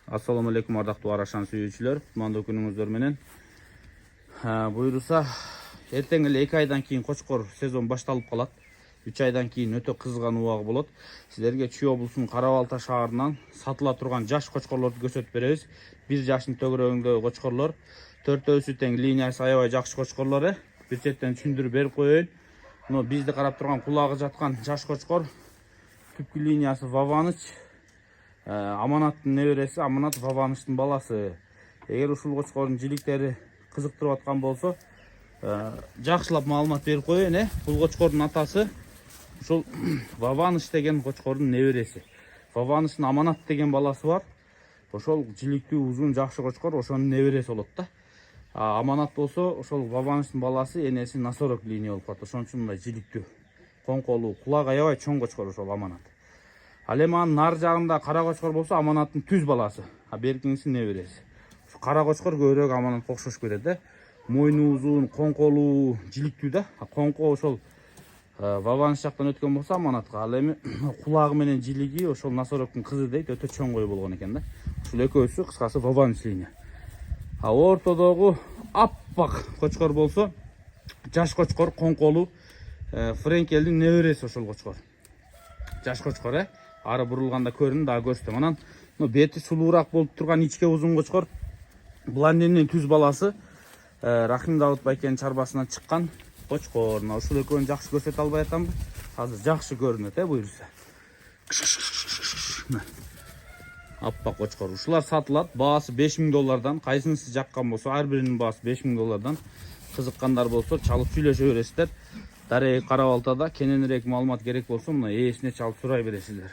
Assalamu alaikum ардактуу Арашан сүйүүчүлөр. Кутмандуу күнүңүздөр менен. Буйруса эртең эле 2 айдан кийин кочкор сезон башталып калат. 3 айдан кийин өтө кызган убагы болот. Силерге Чүй облусунун Кара Балта шаарынан сатыла турган жаш кочкорлорду көрсөтүп беребиз. 1 жаштын төгөрөгүндөгү кочкорлор. Төртөөсү тең линиясы аябай жакшы кочкорлор. Бир четтен түшүндүрүп берип коеюн. Мына бизди карап турган кулагы жаткан жаш кочкор. Түпкү линиясы Ваваныч. Аманаттын небереси, Аманат Ваванычтын баласы. Эгер ушул кочкордун жиликтери кызыктырып аткан болсо, жакшылап маалымат берип коеюн. Бул кочкордун атасы ушул Ваваныч деген кочкордун небереси. Ваванычтын Аманат деген баласы бар. Ошол жиликтүү узун жакшы кочкор, ошонун небереси болот да. Аманат болсо, ошол Ваванычтын баласы, энеси Насорок линия болуп калат. Ошон үчүн мындай жиликтүү, коңколуу, кулагы аябай чоң кочкор ошол Аманат. Ал эми анын нар жагында кара кочкор болсо, Аманаттын түз баласы. Беркиңиси небереси. Ушу кара кочкор көбүрөөк Аманатка окшош келет да. Мойну узун, коңколуу, жиликтүү да. Коңко ошол Ваваныч жактан өткөн болсо Аманатка. Ал эми кулагы менен жилиги ошол Насороктун кызы дейт, өтө чоңгой болгон экен да. Ушул экөөсү кыскасы Ваваныч линия. Ортодогу аппак кочкор болсо, жаш кочкор, коңколуу, Френкелдин небереси ошол кочкор. Жаш кочкор, ары бурулганда көрүнүп, дагы көрсөтөм. Анан бети сулуураак болуп турган ичке узун кочкор Блондиндин түз баласы, Рахим Давыт байкенин чарбасынан чыккан кочкор. Ушул экөөнү жакшы көрсөтө албай атамбы? Азыр жакшы көрүнөт, буйруса. Аппак кочкор. Ушулар сатылат. Баасы $5000. Кайсынысы жаккан болсо, ар биринин баасы $5000. Кызыккандар болсо, чалып сүйлөшө бересиздер. Дарек Кара Балтада кененирээк маалымат керек болсо, мына ээсине чалып сурай бересиздер.